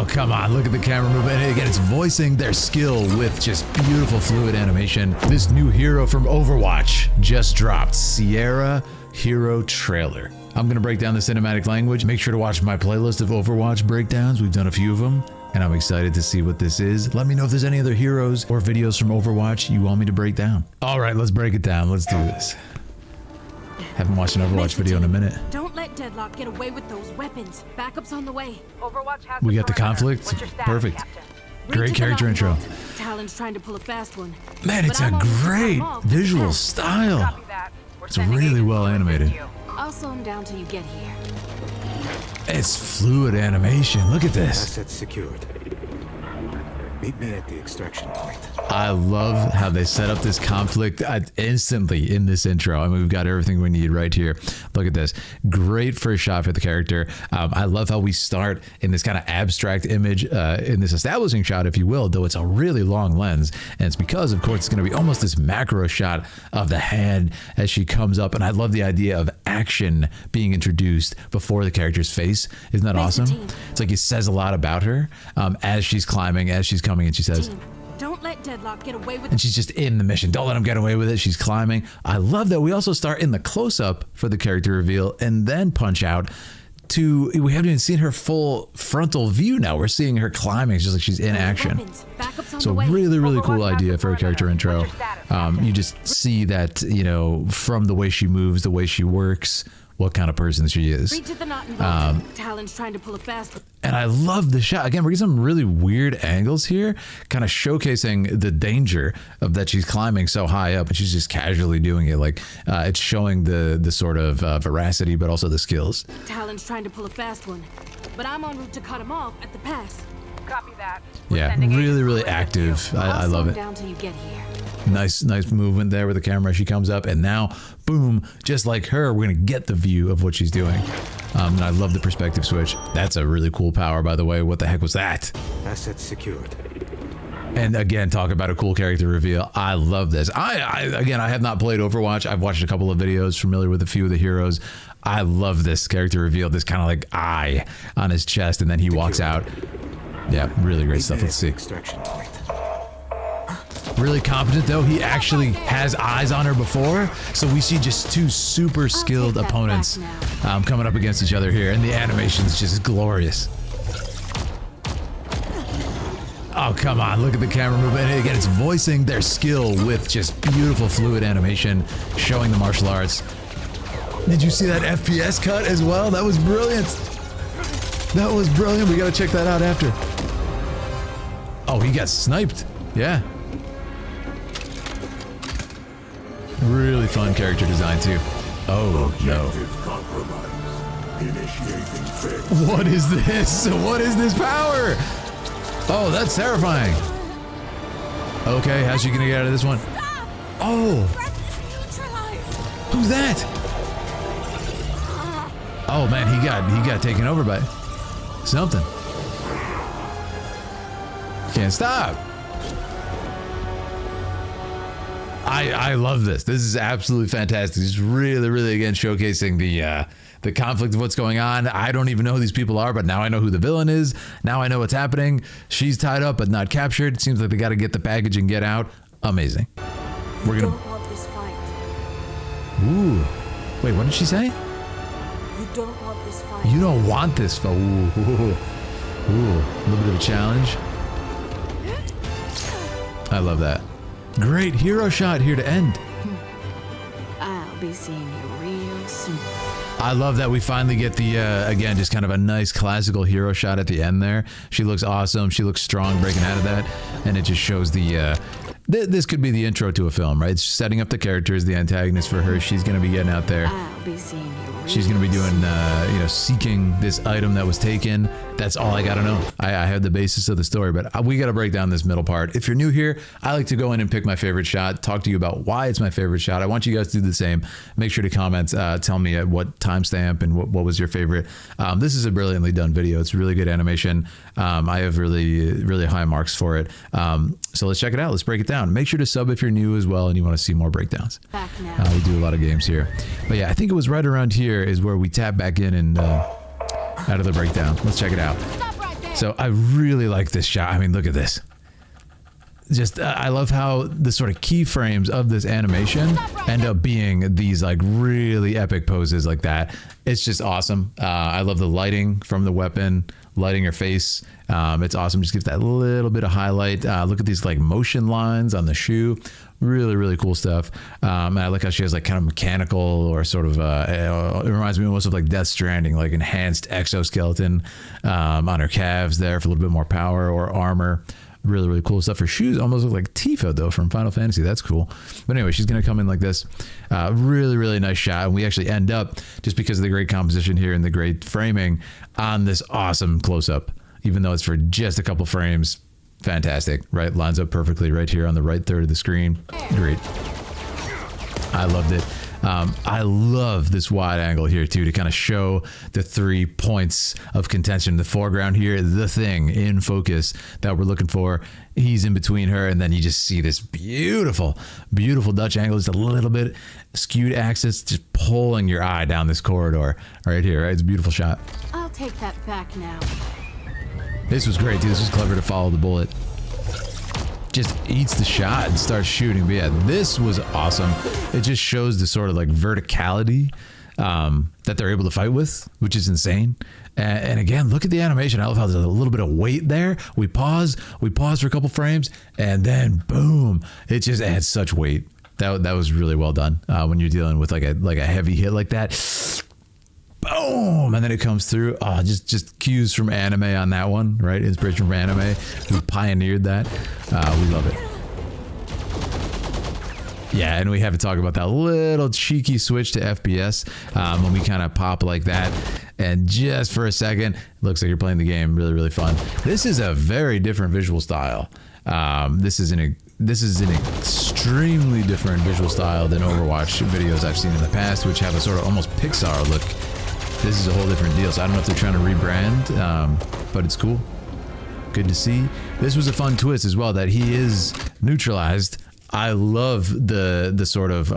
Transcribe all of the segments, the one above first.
Oh, come on, look at the camera movement. And again, it's voicing their skill with just beautiful fluid animation. This new hero from Overwatch just dropped, Sierra Hero Trailer. I'm gonna break down the cinematic language. Make sure to watch my playlist of Overwatch breakdowns. We've done a few of them, and I'm excited to see what this is. Let me know if there's any other heroes or videos from Overwatch you want me to break down. All right, let's break it down. Let's do this. Haven't watched an Overwatch video in a minute. Don't let Deadlock get away with those weapons. Backup's on the way. Overwatch has We got the conflict. What's your status, Perfect. Captain? Great character intro. Talon's trying to pull a fast one. Man, it's a great visual style. Copy that. We're It's sending really agents well to assist animated. you. I'll slow him down till you get here. It's fluid animation. Look at this. Assets secured. Meet me at the extraction point. I love how they set up this conflict instantly in this intro. I mean, we've got everything we need right here. Look at this. Great first shot for the character. I love how we start in this kind of abstract image, in this establishing shot, if you will, though it's a really long lens. And it's because, of course, it's going to be almost this macro shot of the hand as she comes up. And I love the idea of action being introduced before the character's face. Isn't that awesome? It's like it says a lot about her as she's climbing, as she's coming, and she says, Don't let Deadlock get away with and she's just in the mission. Don't let him get away with it. She's climbing. I love that we also start in the close-up for the character reveal and then punch out to, we haven't even seen her full frontal view now. We're seeing her climbing. It's just like she's in action. So really, really cool idea for a character intro. You just see that, you know, from the way she moves, the way she works, what kind of person she is. Talon's trying to pull a fast one. And I love the shot. Again, we're getting some really weird angles here, kind of showcasing the danger of that she's climbing so high up and she's just casually doing it. Like it's showing the sort of veracity, but also the skills. Talon's trying to pull a fast one, but I'm en route to cut him off at the pass. Copy that. Yeah, really, really active. I love it. Down till you get here. Nice movement there with the camera. She comes up and now, boom, just like her, we're going to get the view of what she's doing. And I love the perspective switch. That's a really cool power, by the way. What the heck was that? Assets secured. And again, talk about a cool character reveal. I love this. Again, I have not played Overwatch. I've watched a couple of videos, familiar with a few of the heroes. I love this character reveal, this kind of like eye on his chest, and then he walks out. Yeah, really great stuff. Let's see. Extraction point. Really competent though. He actually has eyes on her before, so we see just two super skilled opponents coming up against each other here, and the animation's just glorious. Oh, come on, look at the camera movement. And again, it's voicing their skill with just beautiful fluid animation, showing the martial arts. Did you see that FPS cut as well? That was brilliant. That was brilliant. We gotta check that out after. Oh, he got sniped. Yeah. Really fun character design too. Oh no. What is this? What is this power? Oh, that's terrifying. Okay, how's she gonna get out of this one? Oh. Who's that? Oh man, he got taken over by something. Can't stop. I love this. This is absolutely fantastic. It's really, really, again, showcasing the conflict of what's going on. I don't even know who these people are, but now I know who the villain is. Now I know what's happening. She's tied up but not captured. It seems like they got to get the package and get out. Amazing. We're gonna. Don't want this fight. Ooh. Wait, what did she say? You don't want this fight. You don't want this. Ooh. Ooh. Ooh. A little bit of a challenge. I love that. Great hero shot here to end. I'll be seeing you real soon. I love that we finally get the, again, just kind of a nice classical hero shot at the end there. She looks awesome. She looks strong breaking out of that. And it just shows the, this could be the intro to a film, right? It's setting up the characters, the antagonist for her. She's going to be getting out there. I'll be seeing you real She's going to be doing, you know, seeking this item that was taken. That's all I got to know. I have the basis of the story, but we got to break down this middle part. If you're new here, I like to go in and pick my favorite shot, talk to you about why it's my favorite shot. I want you guys to do the same. Make sure to comment, tell me at what timestamp and what was your favorite. This is a brilliantly done video. It's really good animation. I have really, really high marks for it. So let's check it out. Let's break it down. Make sure to sub if you're new as well and you want to see more breakdowns. Back now. We do a lot of games here. But yeah, I think it was right around here is where we tap back in and out of the breakdown. Let's check it out. Stop right there. So I really like this shot. I mean, look at this. Just I love how the sort of keyframes of this animation end up being these like really epic poses like that. It's just awesome. I love the lighting from the weapon, lighting her face. It's awesome. Just gives that little bit of highlight. Look at these like motion lines on the shoe. Really cool stuff. And I like how she has like kind of mechanical or sort of it reminds me almost of like Death Stranding, like enhanced exoskeleton on her calves there for a little bit more power or armor. Really cool stuff. Her shoes almost look like Tifa though from Final Fantasy. That's cool. But anyway, she's gonna come in like this. Really nice shot, and we actually end up, just because of the great composition here and the great framing, on this awesome close-up. Even though it's for just a couple frames, fantastic, right? Lines up perfectly right here on the right third of the screen. Great. I loved it. I love this wide angle here too, to kind of show the 3 points of contention. The foreground here, the thing in focus that we're looking for. He's in between her, and then you just see this beautiful Dutch angle, just a little bit skewed axis, just pulling your eye down this corridor right here. Right? It's a beautiful shot. I'll take that back now. This was great too. This was clever to follow the bullet. Just eats the shot and starts shooting. But yeah, this was awesome. It just shows the sort of like verticality that they're able to fight with, which is insane. And again, look at the animation. I love how there's a little bit of weight there. We pause for a couple frames, and then boom, it just adds such weight. That was really well done when you're dealing with like a heavy hit like that. Boom, and then it comes through. Oh, just cues from anime on that one, right? Inspiration from anime, who pioneered that. We love it. Yeah, and we have to talk about that little cheeky switch to FPS when we kind of pop like that, and just for a second, it looks like you're playing the game. Really fun. This is a very different visual style. This is an extremely different visual style than Overwatch videos I've seen in the past, which have a sort of almost Pixar look. This is a whole different deal, so I don't know if they're trying to rebrand, but it's cool. Good to see. This was a fun twist as well, that he is neutralized. I love the sort of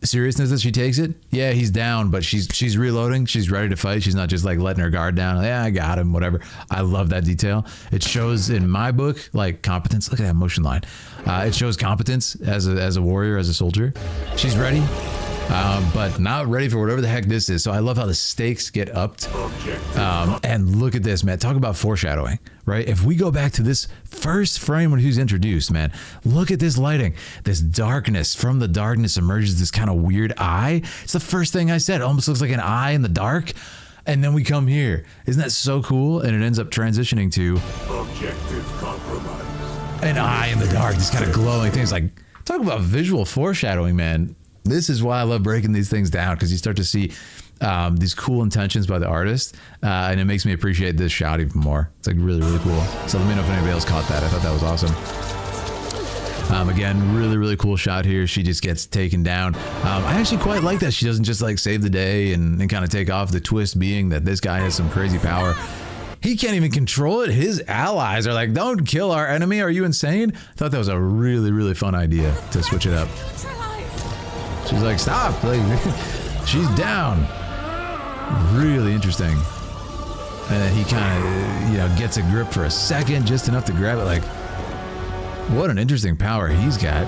seriousness that she takes it. Yeah, he's down, but she's reloading. She's ready to fight. She's not just like letting her guard down. Yeah, I got him, whatever. I love that detail. It shows in my book like competence. Look at that motion line. It shows competence as a warrior, as a soldier. She's ready. But not ready for whatever the heck this is. So I love how the stakes get upped. And look at this, man. Talk about foreshadowing, right? If we go back to this first frame when he's introduced, man, look at this lighting. This darkness. From the darkness emerges this kind of weird eye. It's the first thing I said. It almost looks like an eye in the dark. And then we come here. Isn't that so cool? And it ends up transitioning to objective compromise. An eye in the dark. This kind of glowing thing. It's like, talk about visual foreshadowing, man. This is why I love breaking these things down, because you start to see these cool intentions by the artist, and it makes me appreciate this shot even more. It's like really cool. So let me know if anybody else caught that. I thought that was awesome. Again, really cool shot here. She just gets taken down. I actually quite like that she doesn't just like save the day and kind of take off. The twist being that this guy has some crazy power. He can't even control it. His allies are like, don't kill our enemy. Are you insane? I thought that was a really fun idea to switch it up. She's like, stop. Like, she's down. Really interesting. And then he kind of, gets a grip for a second, just enough to grab it. Like, what an interesting power he's got.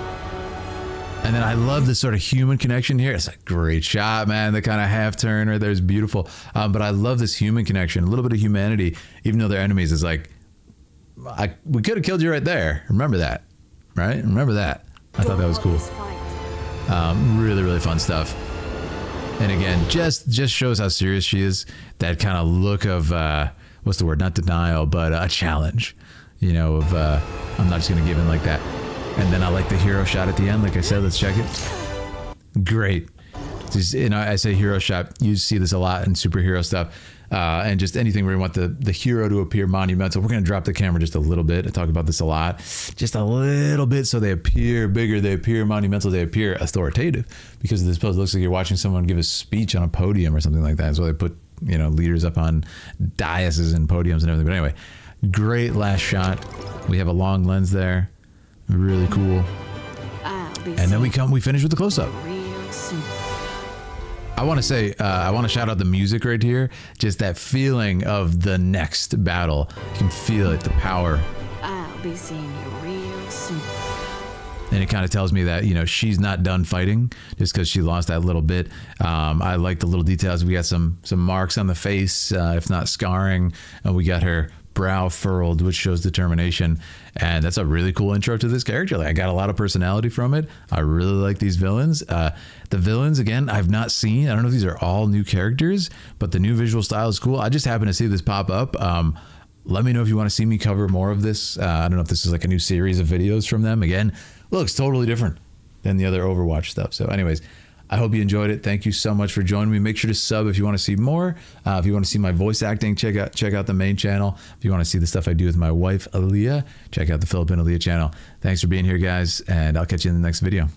And then I love this sort of human connection here. It's a great shot, man. The kind of half turn right there is beautiful. But I love this human connection, a little bit of humanity, even though they're enemies. It's like, we could have killed you right there. Remember that, right? Remember that. I thought that was cool. Really fun stuff. And again, just shows how serious she is. That kind of look of, what's the word? Not denial, but a challenge. I'm not just going to give in like that. And then I like the hero shot at the end. Like I said, let's check it. Great. Just, I say hero shot. You see this a lot in superhero stuff. And just anything where you want the hero to appear monumental. We're going to drop the camera just a little bit. I talk about this a lot. Just a little bit, so they appear bigger, they appear monumental, they appear authoritative. Because this pose looks like you're watching someone give a speech on a podium or something like that. So they put leaders up on daises and podiums and everything. But anyway, great last shot. We have a long lens there. Really cool. And then we finish with the close-up. I want to say, I want to shout out the music right here. Just that feeling of the next battle. You can feel it, the power. I'll be seeing you real soon. And it kind of tells me that, you know, she's not done fighting just because she lost that little bit. I like the little details. We got some marks on the face, if not scarring. And we got her brow furrowed, which shows determination. And that's a really cool intro to this character. Like, I got a lot of personality from it. I really like these villains. The villains, again, I've not seen. I don't know if these are all new characters, but the new visual style is cool. I just happened to see this pop up. Let me know if you want to see me cover more of this. I don't know if this is like a new series of videos from them. Again, looks totally different than the other Overwatch stuff. So anyways, I hope you enjoyed it. Thank you so much for joining me. Make sure to sub if you want to see more. If you want to see my voice acting, check out the main channel. If you want to see the stuff I do with my wife, Aaliyah, check out the Philip and Aaliyah channel. Thanks for being here, guys, and I'll catch you in the next video.